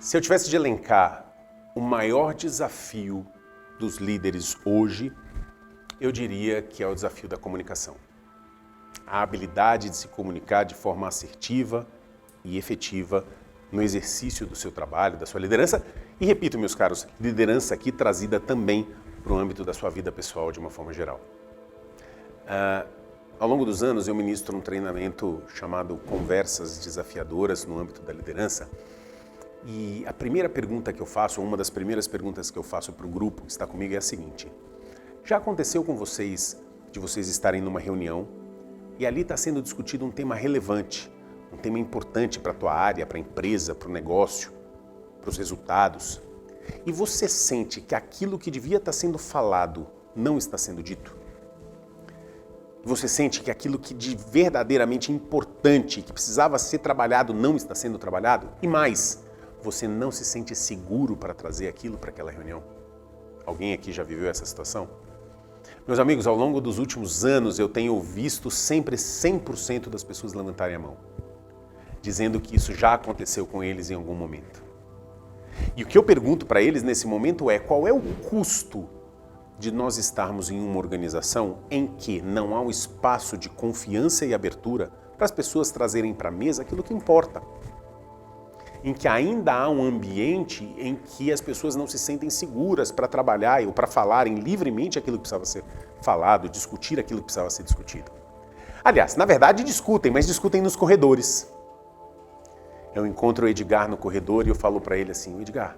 Se eu tivesse de elencar o maior desafio dos líderes hoje, eu diria que é o desafio da comunicação. A habilidade de se comunicar de forma assertiva e efetiva no exercício do seu trabalho, da sua liderança. E repito, meus caros, liderança aqui trazida também para o âmbito da sua vida pessoal de uma forma geral. Ao longo dos anos eu ministro um treinamento chamado Conversas Desafiadoras no âmbito da liderança. E a primeira pergunta que eu faço, ou uma das primeiras perguntas que eu faço para o grupo que está comigo é a seguinte: já aconteceu com vocês de vocês estarem numa reunião e ali está sendo discutido um tema relevante, um tema importante para a tua área, para a empresa, para o negócio, para os resultados, e você sente que aquilo que devia estar sendo falado não está sendo dito? Você sente que aquilo que de verdadeiramente importante, que precisava ser trabalhado, não está sendo trabalhado? E mais, você não se sente seguro para trazer aquilo para aquela reunião? Alguém aqui já viveu essa situação? Meus amigos, ao longo dos últimos anos eu tenho visto sempre 100% das pessoas levantarem a mão, dizendo que isso já aconteceu com eles em algum momento. E o que eu pergunto para eles nesse momento é: qual é o custo de nós estarmos em uma organização em que não há um espaço de confiança e abertura para as pessoas trazerem para a mesa aquilo que importa? Em que ainda há um ambiente em que as pessoas não se sentem seguras para trabalhar ou para falarem livremente aquilo que precisava ser falado, discutir aquilo que precisava ser discutido. Aliás, na verdade discutem, mas discutem nos corredores. Eu encontro o Edgar no corredor e eu falo para ele assim: Edgar,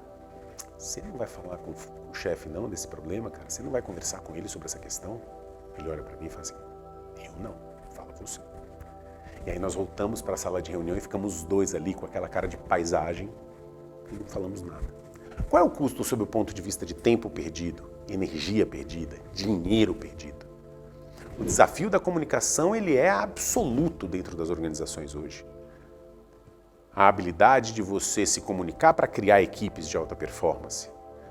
você não vai falar com o chefe não desse problema, cara? Você não vai conversar com ele sobre essa questão? Ele olha para mim e fala assim: eu não, fala você. E aí nós voltamos para a sala de reunião e ficamos os dois ali com aquela cara de paisagem e não falamos nada. Qual é o custo sob o ponto de vista de tempo perdido, energia perdida, dinheiro perdido? O desafio da comunicação ele é absoluto dentro das organizações hoje. A habilidade de você se comunicar para criar equipes de alta performance,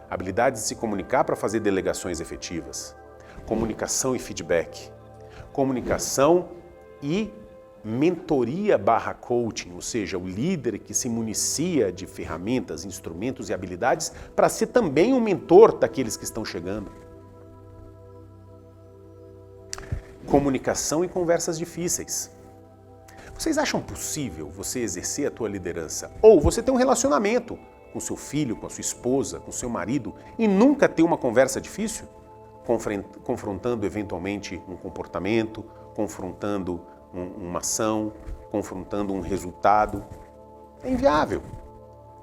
a habilidade de se comunicar para fazer delegações efetivas, comunicação e feedback, comunicação e mentoria / coaching, ou seja, o líder que se municia de ferramentas, instrumentos e habilidades para ser também um mentor daqueles que estão chegando. Comunicação e conversas difíceis. Vocês acham possível você exercer a tua liderança ou você ter um relacionamento com seu filho, com a sua esposa, com seu marido e nunca ter uma conversa difícil? Confrontando eventualmente um comportamento, confrontando uma ação, confrontando um resultado. É inviável.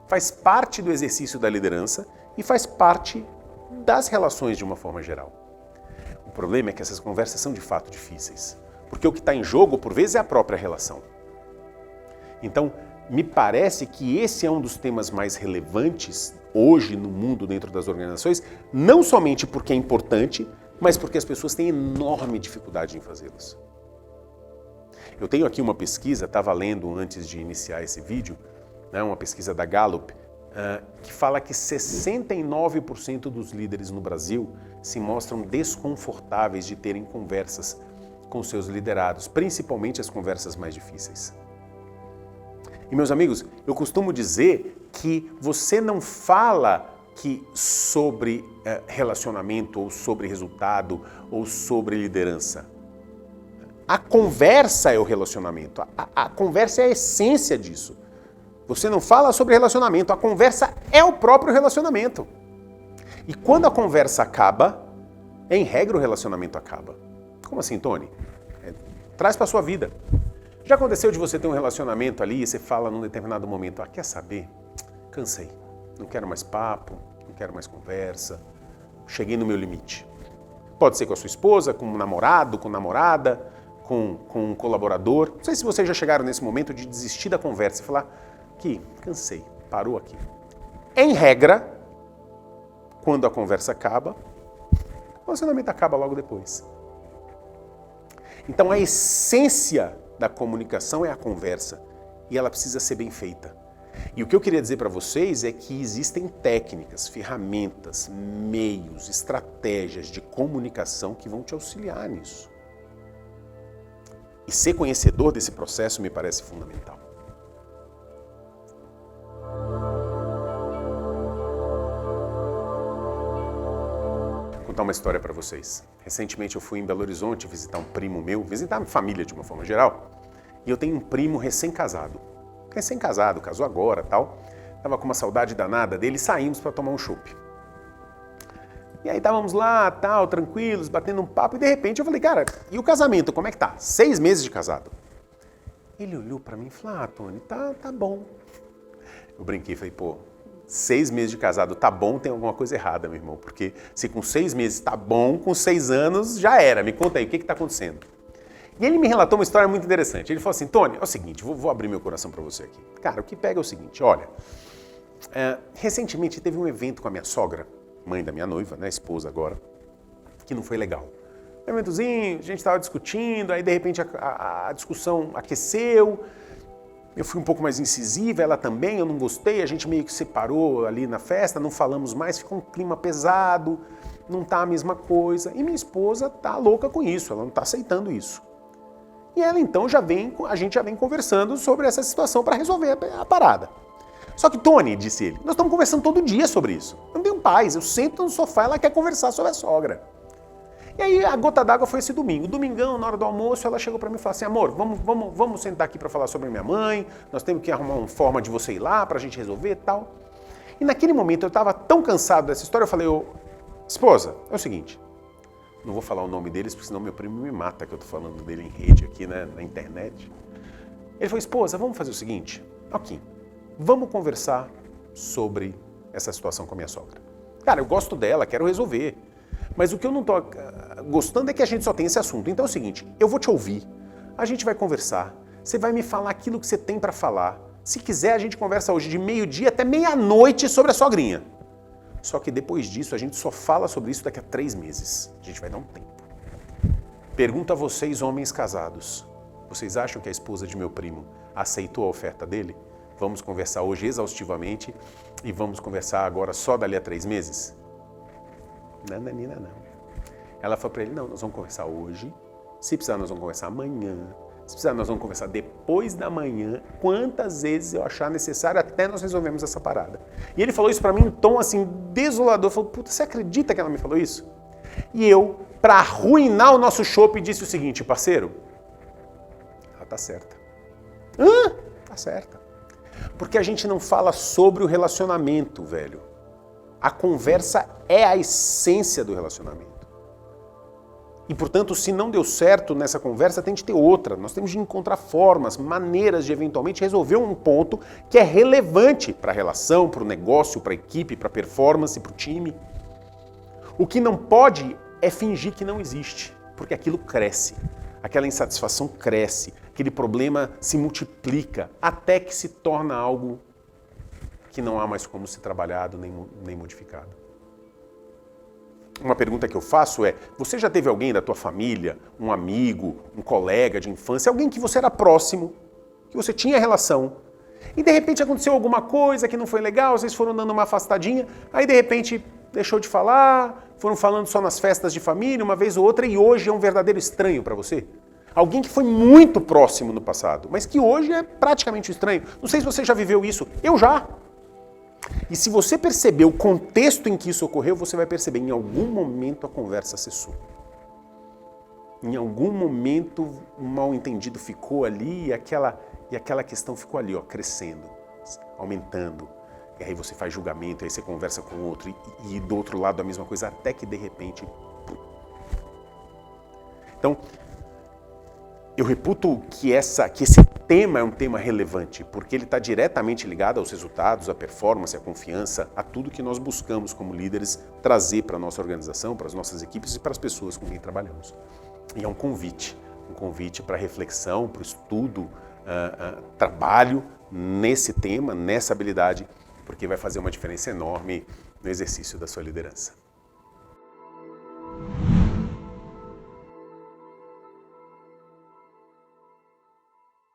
Faz parte do exercício da liderança e faz parte das relações de uma forma geral. O problema é que essas conversas são de fato difíceis, porque o que está em jogo, por vezes, é a própria relação. Então, me parece que esse é um dos temas mais relevantes hoje no mundo dentro das organizações, não somente porque é importante, mas porque as pessoas têm enorme dificuldade em fazê-los. Eu tenho aqui uma pesquisa, estava lendo antes de iniciar esse vídeo, uma pesquisa da Gallup, que fala que 69% dos líderes no Brasil se mostram desconfortáveis de terem conversas com seus liderados, principalmente as conversas mais difíceis. E, meus amigos, eu costumo dizer que você não fala sobre relacionamento, ou sobre resultado, ou sobre liderança. A conversa é o relacionamento, a conversa é a essência disso. Você não fala sobre relacionamento, a conversa é o próprio relacionamento. E quando a conversa acaba, em regra o relacionamento acaba. Como assim, Tony? Traz para a sua vida. Já aconteceu de você ter um relacionamento ali e você fala num determinado momento: quer saber? Cansei, não quero mais papo, não quero mais conversa, cheguei no meu limite. Pode ser com a sua esposa, com um namorado, com namorada, com um colaborador. Não sei se vocês já chegaram nesse momento de desistir da conversa e falar: cansei, parou aqui. Em regra, quando a conversa acaba, o relacionamento acaba logo depois. Então a essência da comunicação é a conversa e ela precisa ser bem feita. E o que eu queria dizer para vocês é que existem técnicas, ferramentas, meios, estratégias de comunicação que vão te auxiliar nisso. E ser conhecedor desse processo me parece fundamental. uma história para vocês. Recentemente eu fui em Belo Horizonte visitar um primo meu, visitar a minha família de uma forma geral, e eu tenho um primo recém-casado. Recém-casado, casou agora, tal. Tava com uma saudade danada dele, saímos para tomar um chopp. E aí estávamos lá, tal, tranquilos, batendo um papo, e de repente eu falei, cara, e o casamento, como é que tá? 6 meses de casado. Ele olhou para mim e falou, Tony, tá bom. Eu brinquei, falei, pô, 6 meses de casado tá bom, tem alguma coisa errada, meu irmão, porque se com 6 meses tá bom, com 6 anos já era. Me conta aí, o que tá acontecendo? E ele me relatou uma história muito interessante. Ele falou assim, Tony, é o seguinte, vou abrir meu coração para você aqui. Cara, o que pega é o seguinte, olha, recentemente teve um evento com a minha sogra, mãe da minha noiva, né, esposa agora, que não foi legal. Um eventozinho, a gente estava discutindo, aí de repente a discussão aqueceu, eu fui um pouco mais incisiva, ela também, eu não gostei, a gente meio que separou ali na festa, não falamos mais, ficou um clima pesado, não tá a mesma coisa, e minha esposa tá louca com isso, ela não tá aceitando isso. E ela então a gente já vem conversando sobre essa situação para resolver a parada. Só que, Tony, disse ele, nós estamos conversando todo dia sobre isso. Eu não tenho paz, eu sento no sofá e ela quer conversar sobre a sogra. E aí a gota d'água foi esse domingo. Domingão, na hora do almoço, ela chegou para mim e falou assim, amor, vamos sentar aqui para falar sobre minha mãe, nós temos que arrumar uma forma de você ir lá para a gente resolver e tal. E naquele momento eu estava tão cansado dessa história, eu falei, esposa, é o seguinte, não vou falar o nome deles, porque senão meu primo me mata, que eu tô falando dele em rede aqui, né, na internet. Ele falou, esposa, vamos fazer o seguinte, ok, vamos conversar sobre essa situação com a minha sogra. Cara, eu gosto dela, quero resolver. Mas o que eu não tô gostando é que a gente só tem esse assunto. Então é o seguinte, eu vou te ouvir, a gente vai conversar, você vai me falar aquilo que você tem para falar. Se quiser, a gente conversa hoje de meio-dia até meia-noite sobre a sogrinha. Só que depois disso, a gente só fala sobre isso daqui a 3 meses. A gente vai dar um tempo. Pergunto a vocês, homens casados, vocês acham que a esposa de meu primo aceitou a oferta dele? Vamos conversar hoje exaustivamente e vamos conversar agora só dali a 3 meses? Não, Nina, não. Ela falou para ele, não, nós vamos conversar hoje, se precisar nós vamos conversar amanhã, se precisar nós vamos conversar depois da manhã, quantas vezes eu achar necessário até nós resolvermos essa parada. E ele falou isso para mim em um tom assim desolador, falou, puta, você acredita que ela me falou isso? E eu, para arruinar o nosso chopp, disse o seguinte, parceiro, ela tá certa. Tá certa. Porque a gente não fala sobre o relacionamento, velho. A conversa é a essência do relacionamento. E, portanto, se não deu certo nessa conversa, tem de ter outra. Nós temos de encontrar formas, maneiras de eventualmente resolver um ponto que é relevante para a relação, para o negócio, para a equipe, para a performance, para o time. O que não pode é fingir que não existe, porque aquilo cresce. Aquela insatisfação cresce, aquele problema se multiplica, até que se torna algo que não há mais como ser trabalhado nem modificado. Uma pergunta que eu faço é, você já teve alguém da tua família, um amigo, um colega de infância, alguém que você era próximo, que você tinha relação, e de repente aconteceu alguma coisa que não foi legal, vocês foram dando uma afastadinha, aí de repente deixou de falar, foram falando só nas festas de família, uma vez ou outra, e hoje é um verdadeiro estranho para você? Alguém que foi muito próximo no passado, mas que hoje é praticamente estranho. Não sei se você já viveu isso, eu já. E se você perceber o contexto em que isso ocorreu, você vai perceber em algum momento a conversa cessou. Em algum momento um mal-entendido ficou ali e aquela questão ficou ali, ó, crescendo, aumentando. E aí você faz julgamento, aí você conversa com o outro e do outro lado a mesma coisa, até que de repente... Então, eu reputo que esse tema é um tema relevante, porque ele está diretamente ligado aos resultados, à performance, à confiança, a tudo que nós buscamos como líderes trazer para a nossa organização, para as nossas equipes e para as pessoas com quem trabalhamos. E é um convite para reflexão, para o estudo, trabalho nesse tema, nessa habilidade, porque vai fazer uma diferença enorme no exercício da sua liderança.